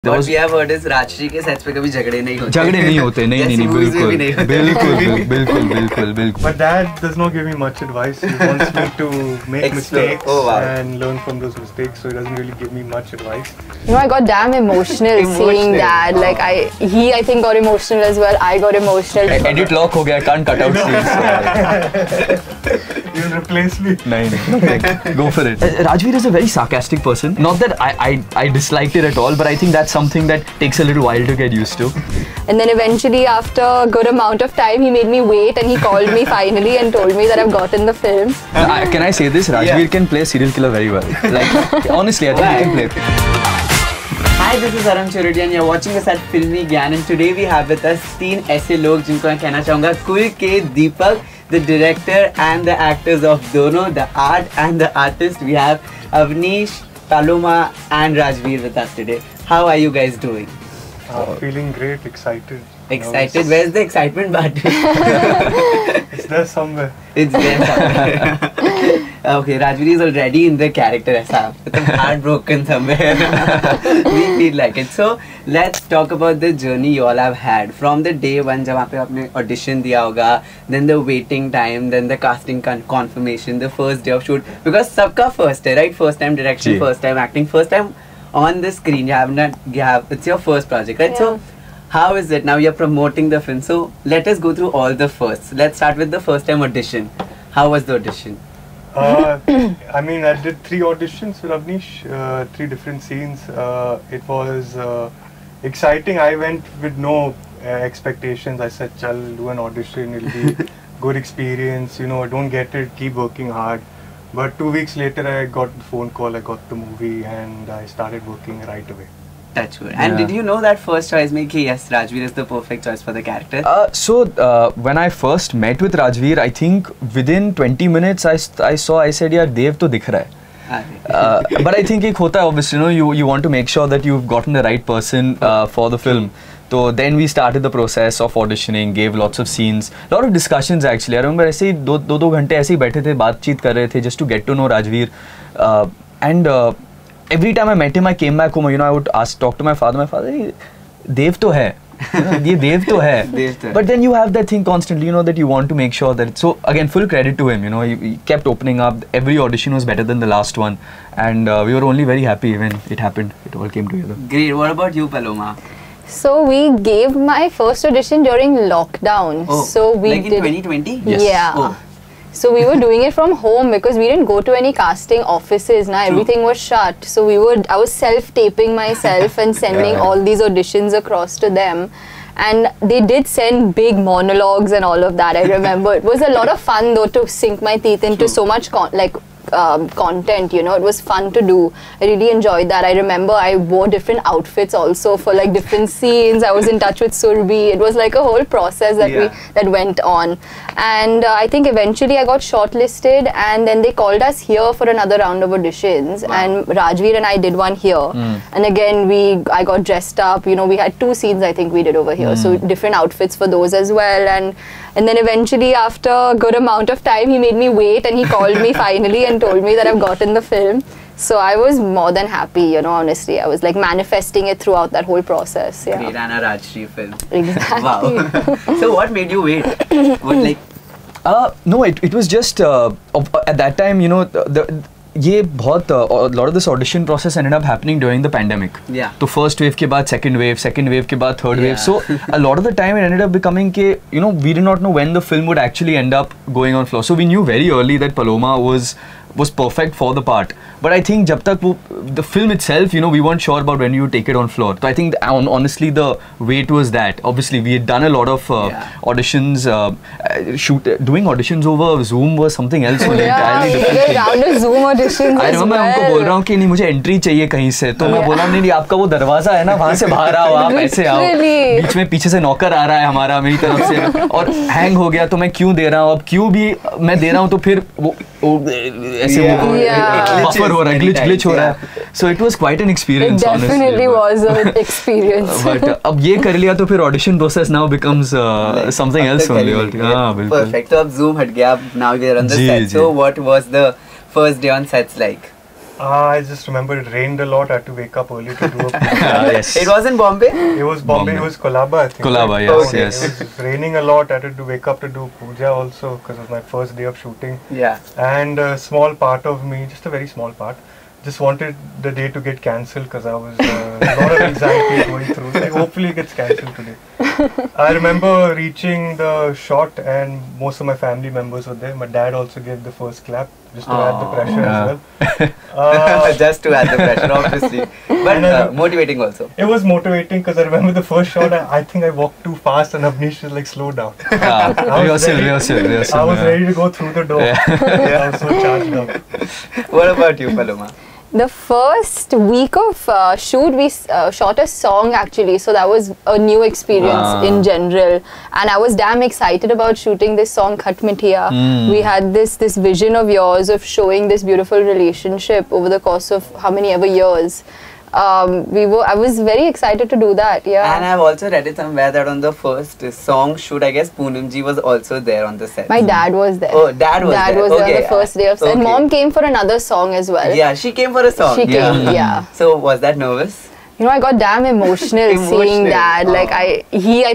What we have heard is Rajshree के sets पे कभी झगड़े नहीं होते नहीं बिल्कुल But Dad does not give me much advice. He wants me to make mistakes and learn from those mistakes, so he doesn't really give me much advice. You know, I got damn emotional seeing Dad. Like I think got emotional as well. I got emotional. Edit lock हो गया, can't cut out scenes. You'll replace me. No, go for it. Rajveer is a very sarcastic person. Not that I disliked it at all, but I think that's something that takes a little while to get used to. And then eventually, after a good amount of time, he made me wait and he called me finally and told me that I've gotten the film. Can I say this? Rajveer can play serial killer very well. Like honestly, I think he can play. Hi, this is Aram Churudi and you're watching us at Filmy Gyan, and today we have with us 3 ऐसे लोग जिनको मैं कहना चाहूँगा कुल के दीपक, the director and the actors of Dono, the art and the artist. We have Avnish, Paloma and Rajveer with us today. How are you guys doing? Feeling great, excited. Excited? Where's the excitement button? It's there somewhere. It's there somewhere. Okay, Rajveer is already in the character. It's heartbroken somewhere. We feel like it. So let's talk about the journey you all have had from the day one जब आप आपने audition दिया होगा, then the waiting time, then the casting confirmation, the first day of shoot. Because सबका first है, right? First time direction, first time acting, first time on the screen. It's your first project, right? Yeah. So how is it now? You're promoting the film. So let us go through all the firsts. Let's start with the first time audition. How was the audition? I mean, I did 3 auditions with Avnish, 3 different scenes. It was exciting. I went with no expectations. I said, "Chal, do an audition. It'll be good experience. You know, don't get it. Keep working hard." But 2 weeks later, I got the phone call. I got the movie, and I started working right away. That's good. And did you know that first choice में कि yes, Rajveer is the perfect choice for the character? When I first met with Rajveer, I think within 20 minutes I said यार देव तो दिख रहा है. But I think एक होता है obviously, you know, you want to make sure that you've gotten the right person for the film. So then we started the process of auditioning, gave lots of scenes, lot of discussions actually. I remember ऐसे ही दो घंटे ऐसे ही बैठे थे, बातचीत कर रहे थे just to get to know Rajveer. And every time I met him, I came back home. You know, I would talk to my father. My father, Dev to hai. ये Dev to hai. But then you have that thing constantly, you know, that you want to make sure that. So again, full credit to him. You know, he kept opening up. Every audition was better than the last one, and we were only very happy when it happened. It all came together. Great. What about you, Paloma? So we gave my first audition during lockdown. Oh, so we like in 2020? Yes. Yeah. Oh. So we were doing it from home because we didn't go to any casting offices. Now everything was shut. So I was self-taping myself and sending all these auditions across to them. And they did send big monologues and all of that. I remember it was a lot of fun though to sink my teeth into so much content, you know. It was fun to do. I really enjoyed that. I remember I wore different outfits also for like different scenes. I was in touch with Surbhi. It was like a whole process that went on. And I think eventually I got shortlisted, and then they called us here for another round of auditions. Wow. And Rajveer and I did one here. And again I got dressed up. You know, we had 2 scenes I think we did over here. So different outfits for those as well. And then eventually, after a good amount of time, he made me wait and he called me finally and told me that I've gotten the film. So I was more than happy, you know, honestly. I was like manifesting it throughout that whole process. Yeah. Great, and a Rajshri film. Exactly. Wow. So what made you wait? No, it was just at that time, you know, a lot of this audition process ended up happening during the pandemic. Yeah. So first wave के बाद second wave के बाद third wave. So a lot of the time it ended up becoming कि, you know, we did not know when the film would actually end up going on floor. So we knew very early that Paloma was perfect for the part. But I think जब तक the film itself, you know, we weren't sure about when you take it on floor. So I think honestly the wait was that. Obviously we had done a lot of auditions. Doing auditions over Zoom was something else. Entirely different round of Zoom auditions. I remember मैं उनको बोल रहा हूँ कि नहीं मुझे entry चाहिए कहीं से. तो मैं बोला नहीं आपका वो दरवाजा है ना वहाँ से बाहर आओ आप ऐसे आओ. बीच में पीछे से नौकर आ रहा है हमारा मेरी तरफ से और हैंग हो गया तो मैं क्यों दे रहा हूँ अब क्यों भी मैं दे रहा हूँ तो फिर वो ऐसे buffer हो रहा है glitch हो रहा है. So it was quite an experience. It definitely was an experience. But अब ये कर लिया तो फिर audition process now becomes something else only. Perfect. तो अब Zoom हट गया. Now we are on the set. So what was the first day on sets like? I just remember it rained a lot. I had to wake up early to do a puja. Yes. It was in Bombay? It was Bombay. It was Colaba, I think. Colaba, right? yes, Okay. yes. It was raining a lot. I had to wake up to do puja also because it was my first day of shooting. Yeah. And a small part of me, just a very small part, just wanted the day to get cancelled because I was a lot of anxiety going through. Like, hopefully it gets cancelled today. I remember reaching the shot and most of my family members were there. My dad also gave the first clap just to add the pressure as well. Just to add the pressure, obviously. But motivating also. It was motivating because I remember the first shot, I think I walked too fast and Avnish was like, slow down. Rehearsal. I was ready to go through the door. I was so charged up. What about you, Paloma? The first week of shoot, we shot a song actually, so that was a new experience in general. And I was damn excited about shooting this song, Khat Mithiya. We had this vision of yours of showing this beautiful relationship over the course of how many ever years. I was very excited to do that, yeah. And I've also read it somewhere that on the first song shoot, I guess Poonamji was also there on the set. My dad was there. Oh, dad was there. Dad was there on the first day of set. Okay. Mom came for another song as well. Yeah, she came for a song. She came, yeah. So was that nervous? You know, I got damn emotional seeing Dad. Like, I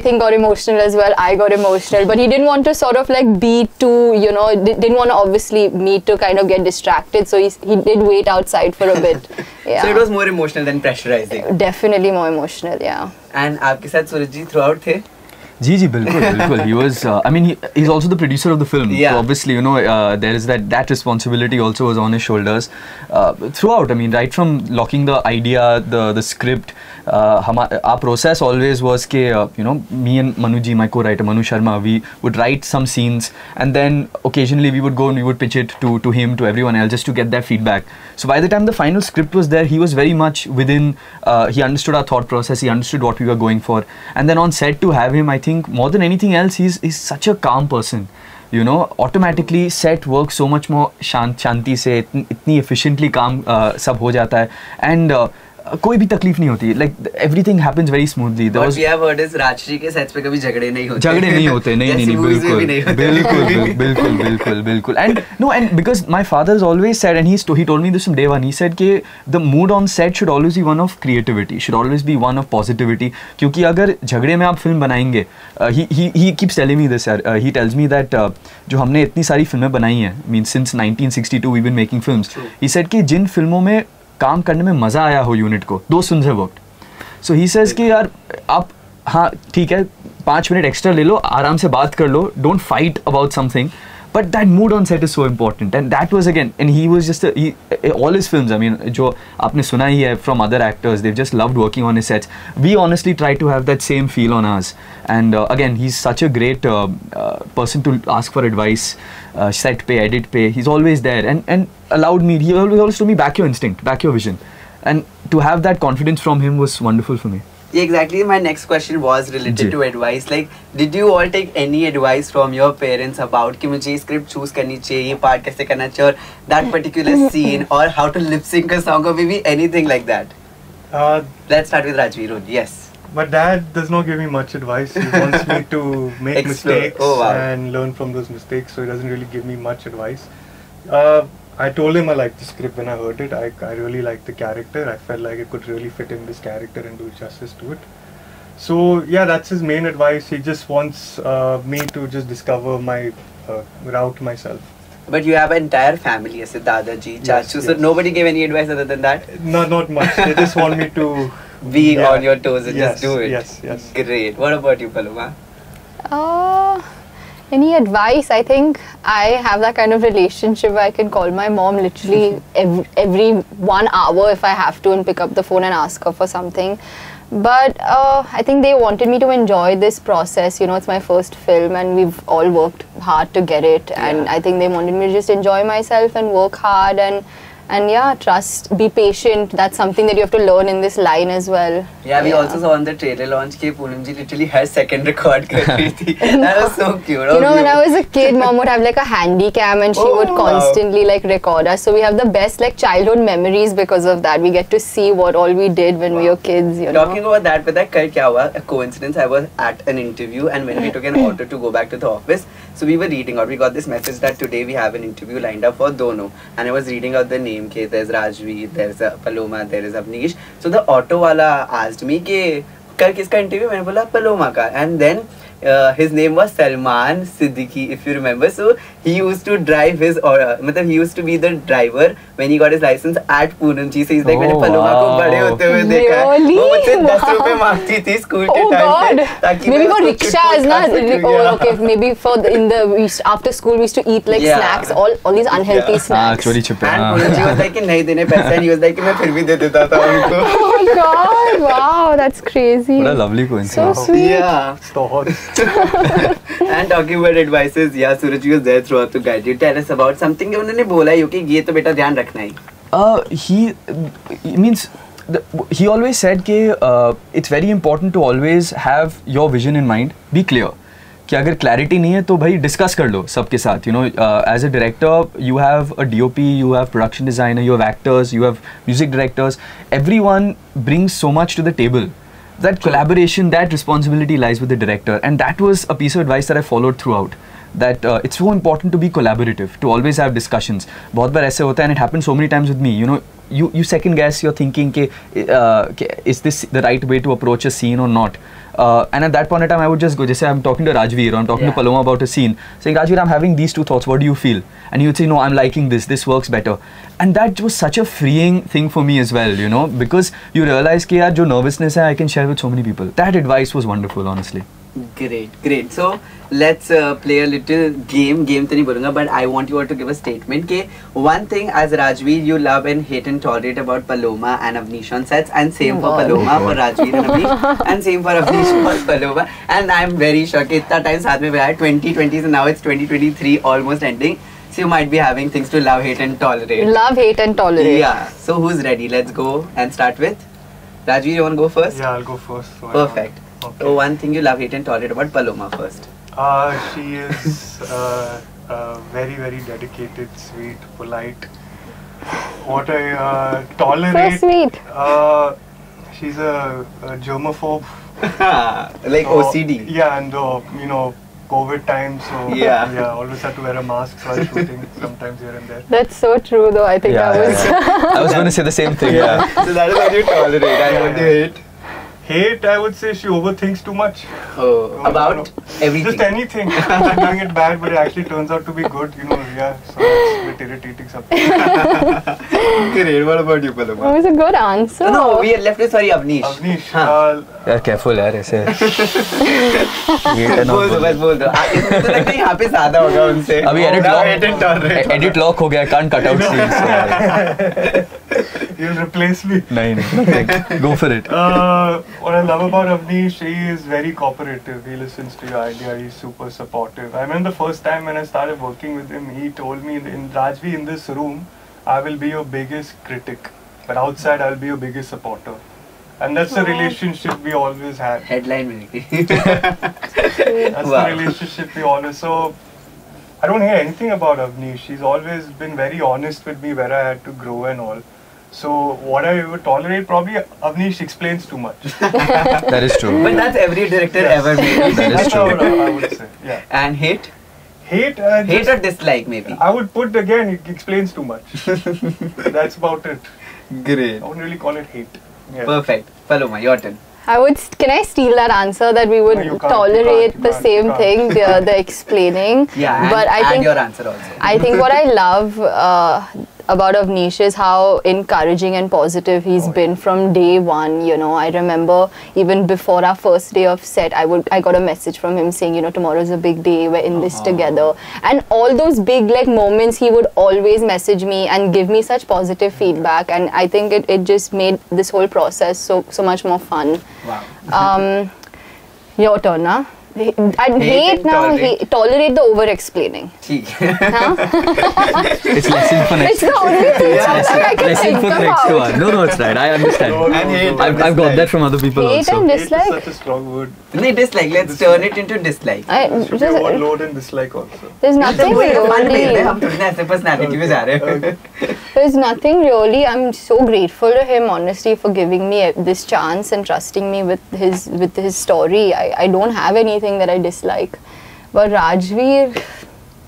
think got emotional as well. I got emotional. But he didn't want to sort of like be too, you know, didn't want to obviously me to kind of get distracted. So he did wait outside for a bit. Yeah. So it was more emotional than pressurizing. Definitely more emotional, yeah. And आपके साथ सूरज जी throughout थे? जी बिल्कुल he was I mean he's also the producer of the film, yeah. So obviously, you know, there is that responsibility also was on his shoulders throughout. I mean, right from locking the idea, the script, our process always was you know, me and Manuji, my co-writer Manu Sharma, we would write some scenes and then occasionally we would go and we would pitch it to him, to everyone else, just to get their feedback. So by the time the final script was there, he was very much within, he understood our thought process, he understood what we were going for. And then on set, to have him, I think more than anything else, he's such a calm person. You know, automatically set works so much more shanti se, itni efficiently काम सब हो जाता है, and कोई भी तकलीफ नहीं होती. Like everything happens very smoothly. What we have heard is Rajshree के sets पे कभी झगड़े नहीं होते. झगड़े नहीं होते, नहीं बिल्कुल. And because my father's always said, and he told me this from day one, he said कि the mood on set should always be one of creativity, should always be one of positivity. क्योंकि अगर झगड़े में आप film बनाएंगे, he keeps telling me this, he tells me that जो हमने इतनी सारी फिल्में बनाई हैं, I mean since 1962 we've been making films. True. He said कि जिन फिल्मों में काम करने में मज़ा आया हो यूनिट को, those films have worked. So he says कि यार आप हाँ ठीक है 5 मिनट एक्स्ट्रा ले लो, आराम से बात कर लो, don't fight about something, but that mood on set is so important. And that was again, and he was just all his films, I mean जो आपने सुना ही है from other actors, they've just loved working on his sets. We honestly try to have that same feel on ours. And again, he's such a great person to ask for advice, set pay, edit pay. He's always there and allowed me, he always told me, back your instinct, back your vision. And to have that confidence from him was wonderful for me. Yeah, exactly. My next question was related to advice. Like, did you all take any advice from your parents about कि मुझे script choose करनी चाहिए, ये part कैसे करना चाहिए, or that particular scene, or how to lip sync a song, or maybe anything like that? Let's start with Rajveer. Yes. My dad does not give me much advice. He wants me to make mistakes and learn from those mistakes, so he doesn't really give me much advice. I told him I liked the script when I heard it. I really liked the character. I felt like it could really fit in this character and do justice to it. So yeah, that's his main advice. He just wants me to just discover my route myself. But you have an entire family, as Dadaji, Chachu, so nobody gave any advice other than that? No, not much. They just want me to be on your toes and just do it. Yes. Great. What about you, Paloma? Any advice? I think I have that kind of relationship where I can call my mom literally every 1 hour if I have to and pick up the phone and ask her for something. But I think they wanted me to enjoy this process. You know, it's my first film and we've all worked hard to get it. And I think they wanted me to just enjoy myself and work hard and yeah, trust, be patient. That's something that you have to learn in this line as well. Yeah, we also saw on the trailer launch that Poonamji literally her second record kar rahi thi. That was so cute. You know, when I was a kid, mom would have like a handy cam and she would constantly like record us. So we have the best like childhood memories because of that. We get to see what all we did when we were kids, you know. Talking about that, kal kya hua? A coincidence, I was at an interview and when we took an auto to go back to the office, So we were reading out. We got this message that today we have an interview lined up for Dono, and I was reading out the name. Okay, there's Rajveer, there's Paloma, there is Avnish. So the auto wala asked me कि कल किसका interview? मैंने बोला Paloma का. And then his name was Salman Siddiqui, if you remember. So he used to drive his, मतलब he used to be the driver when he got his license at Poonamji. So he's like, मैंने Paloma को बड़े होते हुए देखा है. वो मुझसे 10 रुपए मांगती थी स्कूल के टाइम पे, ताकि maybe for rickshaws, na? Okay, maybe for after school we used to eat like snacks, all these unhealthy snacks. चोरी छुपे. And Poonamji was like कि नहीं देने पैसे, and he was like कि मैं फिर भी दे देता था उनको. Oh my God! Wow, that's crazy. What a lovely coincidence. So sweet. Yeah. It's the horse. And talking about advices, yeah, Suraj was there throughout to guide you. Tell us about something कि उन्होंने बोला ही हो कि ये तो बेटा ध्यान रखना ही. He always said कि it's very important to always have your vision in mind. Be clear. कि अगर clarity नहीं है तो भाई discuss कर लो सबके साथ. You know, as a director, you have a DOP, you have production designer, you have actors, you have music directors. Everyone brings so much to the table. That collaboration, that responsibility lies with the director, and that was a piece of advice that I followed throughout. That it's so important to be collaborative, to always have discussions. बहुत बार ऐसे होता है, and it happened so many times with me. You know, you second guess your thinking कि is this the right way to approach a scene or not? And at that point in time, I would just go. Just say I'm talking to Rajveer or I'm talking to Paloma about a scene, saying, Rajveer, I'm having these two thoughts. What do you feel? And he would say, no, I'm liking this. This works better. And that was such a freeing thing for me as well, you know, because you realize कि यार जो nervousness है, I can share with so many people. That advice was wonderful, honestly. Great. So let's play a little game. Game तो नहीं बोलूँगा, but I want you all to give a statement. कि one thing as Rajveer you love and hate and tolerate about Paloma and Avnish on sets, and same for Paloma for Rajveer and Avnish, and same for Avnish for Paloma. And I'm very sure कि इतना time साथ में बिताया 2020 and now it's 2023 almost ending. So you might be having things to love, hate and tolerate. Love, hate and tolerate. Yeah. So who's ready? Let's go and start with Rajveer. You want to go first? Yeah, I'll go first. So Perfect. Okay. So one thing you love, hate and tolerate about Paloma first. She is very, very dedicated, sweet, polite. What I tolerate. So sweet. She's a germaphobe. Like OCD. Yeah, and you know, COVID time, so yeah, always have to wear a mask while shooting, sometimes here and there. That's so true, though. I think I was going to say the same thing. So that is what you tolerate. And what do you hate? Hate, I would say she overthinks too much. Oh, about everything? Just anything. She's doing it bad, but it actually turns out to be good, you know, yeah. So it's a bit irritating sometimes. Great. What about you, Paloma? It was a good answer. No, we are left with, sorry, Avnish. Avnish. Yeah, careful यार ऐसे. बोल दो. इसमें तो लगता है यहाँ पे ज़्यादा होगा उनसे. अभी edit lock हो गया, can't cut out scenes. You'll replace me. नहीं. Go for it. What I love about Avnish, he is very cooperative. He listens to your idea. He's super supportive. I remember the first time when I started working with him, he told me, in Rajveer, in this room, I will be your biggest critic, but outside I'll be your biggest supporter. And that's the relationship we always had. Headline में That's the relationship we always. So I don't hear anything about Avnish. She's always been very honest with me where I had to grow and all. So what I would tolerate, probably Avnish explains too much. That is true. But that's every director ever made. That is true. I would say. Yeah. And hate? Hate or dislike maybe? I would put again, it explains too much. That's about it. Great. I wouldn't really call it hate. Yeah. Perfect. Paloma, your turn. Can I steal that answer that we would tolerate the same thing, the explaining? Yeah, but I think your answer also. I think what I love about Avnish is how encouraging and positive he's been from day one. You know, I remember even before our first day of set, I got a message from him saying, you know, tomorrow's a big day, we're in this together. And all those big like moments, he would always message me and give me such positive feedback. And I think it just made this whole process so much more fun. Wow. Your turn, huh? Hate now, tolerate the over-explaining. Huh? It's lesson for next. It's the only thing I can Lesson think for about. next one. No, it's right. I understand. I've got that from other people Hate also. and Hate is dislike. such a strong word. No, dislike. Let's turn it into dislike. There should be a word load and dislike also. There's nothing really. हम थोड़ी ना ऐसे personality में जा रहे हैं. There's nothing really. I'm so grateful to him, honestly, for giving me this chance and trusting me with his story. I don't have anything that I dislike. But Rajveer,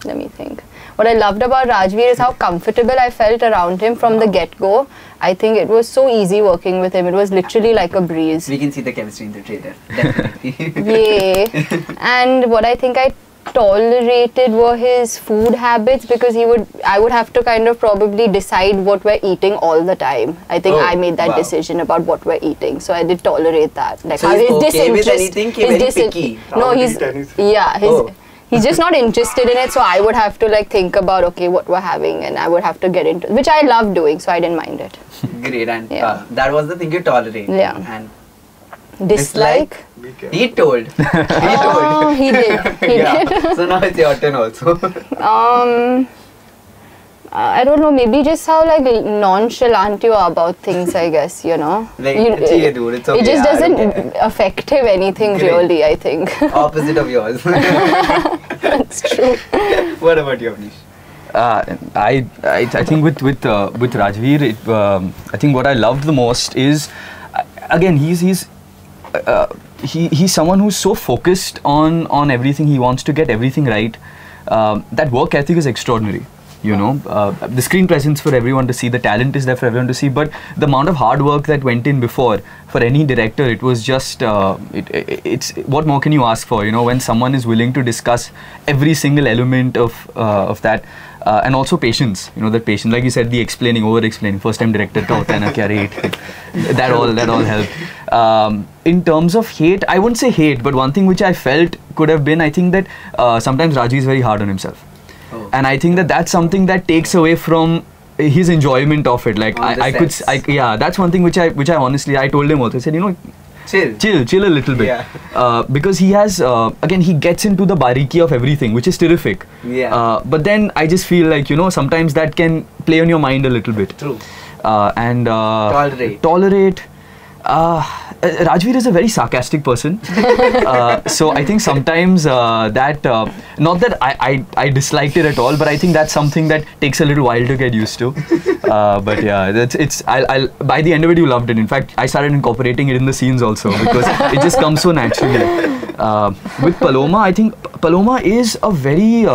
let me think. What I loved about Rajveer is how comfortable I felt around him from the get-go. I think it was so easy working with him. It was literally like a breeze. We can see the chemistry in the trailer, definitely. Yay. And what I think I tolerated were his food habits, because I would have to kind of probably decide what we're eating all the time. I think I made that decision about what we're eating, so I did tolerate that. Like so how he's his okay with disinterest, anything? He's very picky. No, he's just not interested in it, so I would have to like think about, okay, what we're having, and I would have to get into, which I love doing, so I didn't mind it. Great. And that was the thing you tolerate. Yeah. And dislike? He told. He did. He did. So now it's your turn also. I don't know, maybe just how like nonchalant you are about things, I guess, you know. Like, dude, it's okay. It just doesn't affect him anything really, I think. Opposite of yours. That's true. What about you, Avnish? I think with Rajveer, I think what I loved the most is, again, he's someone who's so focused on everything. He wants to get everything right. That work ethic is extraordinary. You know, the screen presence for everyone to see, the talent is there for everyone to see, but the amount of hard work that went in before, for any director, it was just, it's what more can you ask for, you know, when someone is willing to discuss every single element of that, and also patience, you know, that patience, like you said, the explaining, over-explaining, first-time director ka hota hai na, kya rate, that all helped. In terms of hate, I wouldn't say hate, but one thing which I felt could have been, I think that sometimes Raji is very hard on himself. And I think that that's something that takes away from his enjoyment of it. Like that's one thing which I honestly, I told him also. I said, you know, chill a little bit. Yeah. Because he has, again, he gets into the bariki of everything, which is terrific. Yeah. But then I just feel like, you know, sometimes that can play on your mind a little bit. True. And tolerate. Rajveer is a very sarcastic person, so I think sometimes that, not that I disliked it at all, but I think that's something that takes a little while to get used to. But yeah, I'll by the end of it, you loved it. In fact, I started incorporating it in the scenes also, because it just comes so naturally. With Paloma, I think Paloma is a very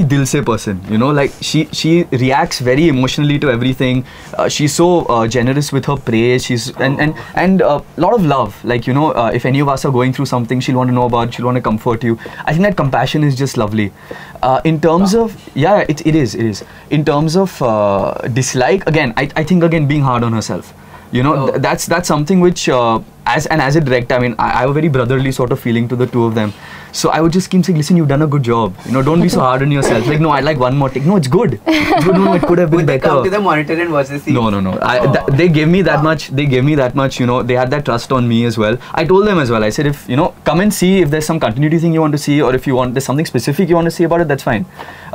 dil se person, you know, like she reacts very emotionally to everything. She's so generous with her praise. She's and a lot of love. Like, you know, if any of us are going through something, she'll want to know about. She'll want to comfort you. I think that compassion is just lovely. In terms of it is. In terms of dislike, again, I think again being hard on herself. You know, that's something which as a director, I mean, I have a very brotherly sort of feeling to the two of them. So I would just keep saying, listen, you've done a good job. You know, don't be so hard on yourself. Like, no, I'd like one more take. No, it's good. It's good. No, it could have been better. Come to the monitor and watch the scene. No. They gave me that much. They gave me that much. You know, they had that trust on me as well. I told them as well. I said, if, you know, come and see if there's some continuity thing you want to see, or if there's something specific you want to see about it, that's fine.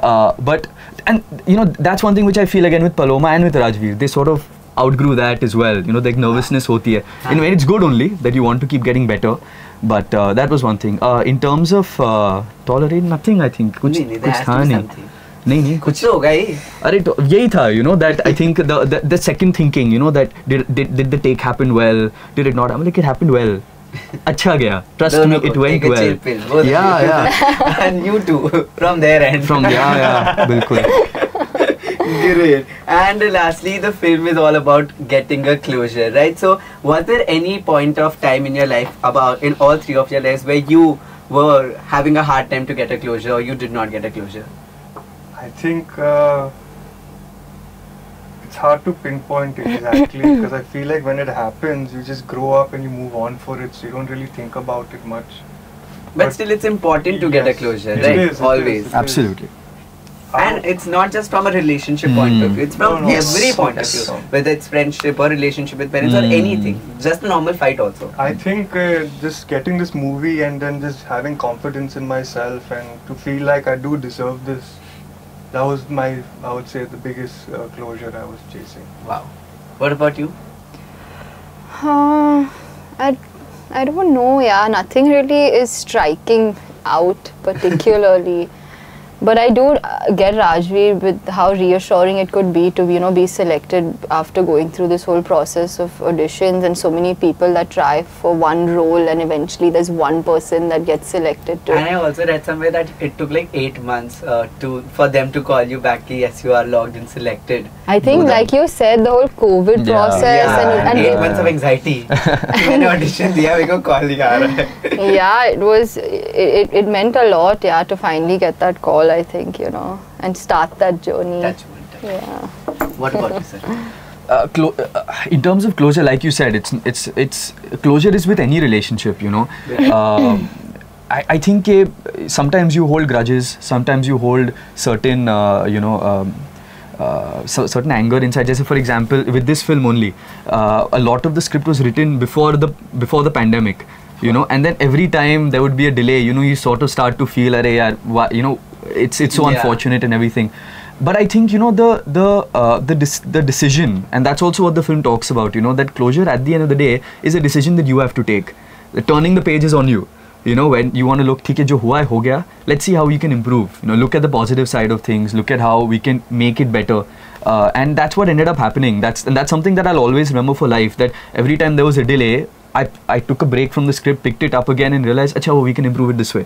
And you know, that's one thing which I feel again with Paloma and with Rajveer. They sort of outgrew that as well. You know, like nervousness hoti hai. In a way, it's good only that you want to keep getting better. But that was one thing. In terms of tolerate, nothing, I think. कुछ था नहीं कुछ तो होगा ही. अरे यही था, you know, that I think the second thinking, you know, that did the take happen well, did it not? I'm like, it happened well. अच्छा गया. Trust me, it went well. Yeah. And you too, from their end. बिल्कुल. Great. And lastly, the film is all about getting a closure, right? So, was there any point of time in your life, in all three of your lives, where you were having a hard time to get a closure, or you did not get a closure? I think it's hard to pinpoint exactly, because I feel like when it happens, you just grow up and you move on for it, so you don't really think about it much. But still, it's important to get a closure, right? It is, always. Absolutely. And it's not just from a relationship point of view, it's from every point of view, whether it's friendship or relationship with parents or anything, just a normal fight also. I think just getting this movie and then just having confidence in myself and to feel like I do deserve this, that was I would say, the biggest closure I was chasing. Wow. What about you? I don't know, nothing really is striking out particularly. But I do get Rajveer with how reassuring it could be to, you know, be selected after going through this whole process of auditions and so many people that try for one role and eventually there's one person that gets selected to. And I also read somewhere that it took like 8 months for them to call you back. Yes, you are logged and selected. I think, like you said, the whole COVID process and 8 months of anxiety. When audition diya, we go call yeah, it meant a lot, yeah, to finally get that call, I think, you know, and start that journey. Yeah. What about you, sir? In terms of closure, like you said, it's closure is with any relationship, you know. I think sometimes you hold grudges, sometimes you hold certain, certain anger inside. Just for example, with this film only, a lot of the script was written before the pandemic, you know, and then every time there would be a delay, you know, you sort of start to feel, you know, it's so unfortunate and everything. But I think, you know, the decision, and that's also what the film talks about, you know, that closure at the end of the day is a decision that you have to take. Turning the page is on you. You know, when you want to look, theek hai, jo hua hai, ho gaya. Let's see how we can improve. You know, look at the positive side of things. Look at how we can make it better. And that's what ended up happening. That's something that I'll always remember for life. That every time there was a delay, I took a break from the script, picked it up again, and realized, acha, we can improve it this way.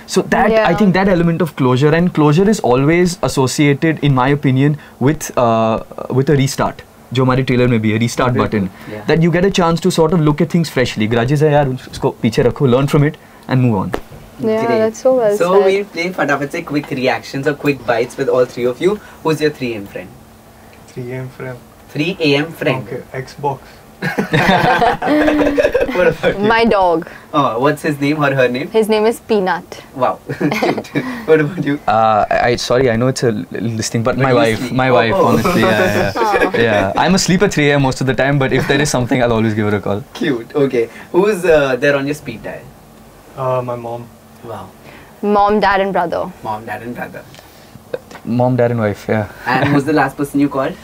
So that I think that element of closure, and closure is always associated, in my opinion, with a restart. जो हमारे trailer में भी है, restart button, that you get a chance to sort of look at things freshly. Grudges है यार, उसको पीछे रखो, learn from it and move on. Yeah, great. That's so well said. So we'll play Fatafat se quick reactions or quick bites with all three of you. Who's your 3 AM friend? 3 AM friend. 3 AM friend. Okay, Xbox. What about you? My dog. Oh, what's his name or her name? His name is Peanut. Wow, cute. What about you? Sorry, I know it's a listing, but my wife, honestly, yeah. I'm asleep at 3 AM most of the time, but if there is something, I'll always give her a call. Cute. Okay, who's there on your speed dial? My mom. Wow. Mom, dad, and brother. Mom, dad, and brother. Mom, dad, and wife. Yeah. And who's the last person you called?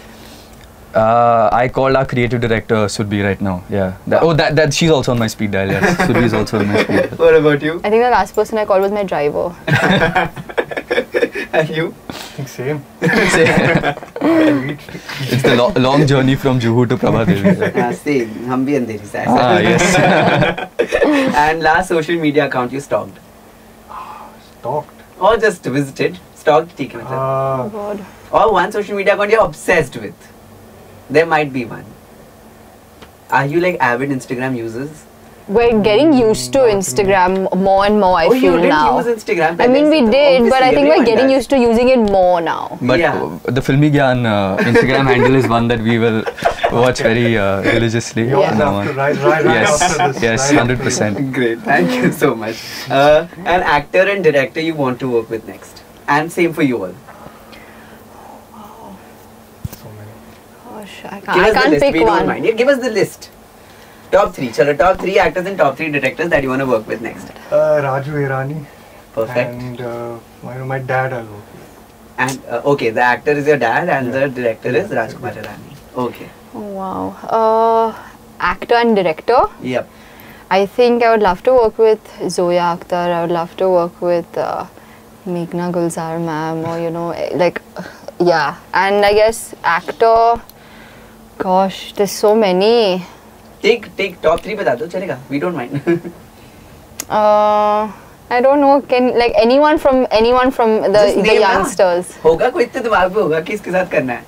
I called our creative director Sudbi right now. Yeah. That she's also on my speed dial. Yes. Sudbi is also on my speed dial. What about you? I think the last person I called was my driver. And you? I think same. It's the long journey from Juhu to Prabhadevi. Same. Hum bhi andheri se. Yes. And last social media account you stalked? Stalked? Or just visited? Stalked, theek hai matlab. Oh God. Or one social media account you're obsessed with? There might be one. Are you like avid Instagram users? We're getting used to Instagram more and more, I feel now. You didn't use Instagram? I mean, we did, but I think we're getting used to using it more now. But the Filmi Gyan Instagram handle is one that we will watch very religiously. Yes, 100%. Great, thank you so much. An actor and director you want to work with next? And same for you all. I can't pick one. Yeah, give us the list. Top 3. Chalo, top 3 actors and top 3 directors that you want to work with next. Raju. Perfect. And my dad I'll work with. And okay, the actor is your dad and the director is Rajkumar Hirani. Okay. Oh, wow. Actor and director? Yep. I think I would love to work with Zoya Akhtar. I would love to work with Meghna Gulzar ma'am, or you know, like, yeah. And I guess actor, gosh, there's so many. Take top 3 bata do, chalega. We don't mind. I don't know. Can like anyone from the youngsters? होगा कोई तो दिमाग में होगा कि इसके साथ करना है.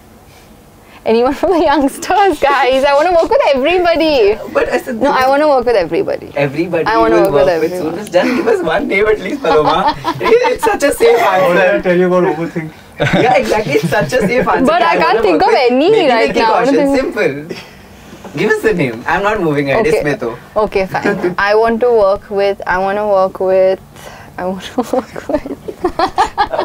Anyone from the youngsters, guys. I want to work with everybody. But I said no, I want to work with everybody. Everybody. I want to work with everyone. Just give us one name at least, Paloma. It's such a safe answer. What did I tell you about overthink? Yeah, exactly. It's such a safe answer. But I can't think of any right now. Simple. Give us the name. I'm not moving ahead. Okay. Okay, fine. I want to work with.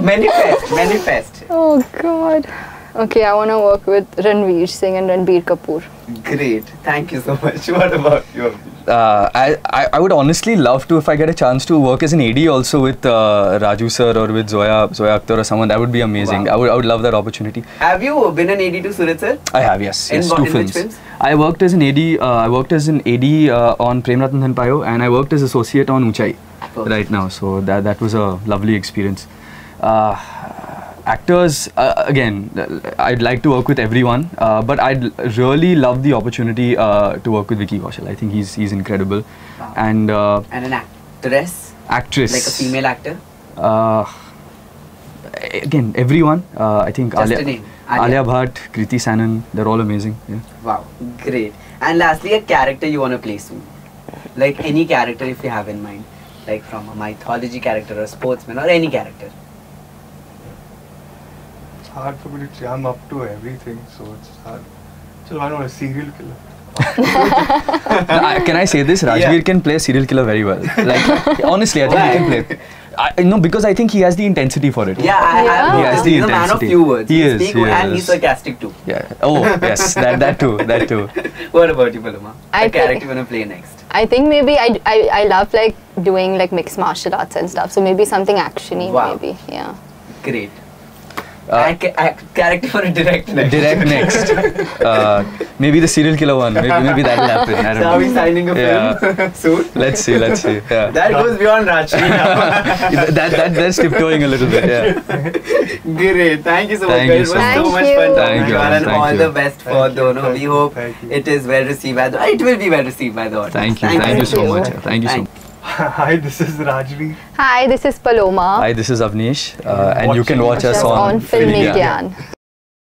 Manifest. Oh God. Okay, I want to work with Ranveer Singh and Ranbir Kapoor. Great. Thank you so much. What about you? I would honestly love to, if I get a chance to work as an AD also with Raju sir or with Zoya Akhtar or someone. That would be amazing. Wow. I would love that opportunity. Have you been an AD to Surit sir? I have, yes. In 2 films. Which films? I worked as an AD. On Prem Ratan Dhan Payo, and I worked as associate on Uchai right now. So that was a lovely experience. actors, again, I'd like to work with everyone, but I'd really love the opportunity to work with Vicky Kaushal. I think he's incredible. Wow. And an actress? Actress. Like a female actor? Again, everyone. I think Just a name. Alia Bhatt, Kriti Sanon, they're all amazing. Yeah. Wow, great. And lastly, a character you want to play soon. Like any character if you have in mind. Like from a mythology character or a sportsman or any character. It's hard for me to say. I'm up to everything, so it's hard. So I know a serial killer. Can I say this? Rajveer can play a serial killer very well. Like honestly, I think he can play. No, because I think he has the intensity for it. Yeah, He has the he's a man of intensity. few words. He is. And he's sarcastic too. Yeah. Oh, yes. That too. That too. What about you, Paloma? I A character think- you want to play next? I think maybe I love like doing like mixed martial arts and stuff. So maybe something actiony. Wow. Maybe. Yeah. Great. And character for a direct next. Direct next. Maybe the serial killer one. Maybe that'll happen. I don't So are we know. signing a film soon? Let's see. Yeah. That goes beyond Rajveer now. That's tiptoeing a little bit. Yeah. Great. Thank you so much. Thank guys. you It so was much. so much Thank fun you. talking Thank to you, you and thank all you. the best for Thank you. Dono. Thank We you. hope Thank you. it is well received by the audience. It will be well received by the audience. Thank you. Thank you so you. much. Thank you so much. Hi, this is Rajveer. Hi, this is Paloma. Hi, this is Avnish, and you can watch us on on Film Gyan.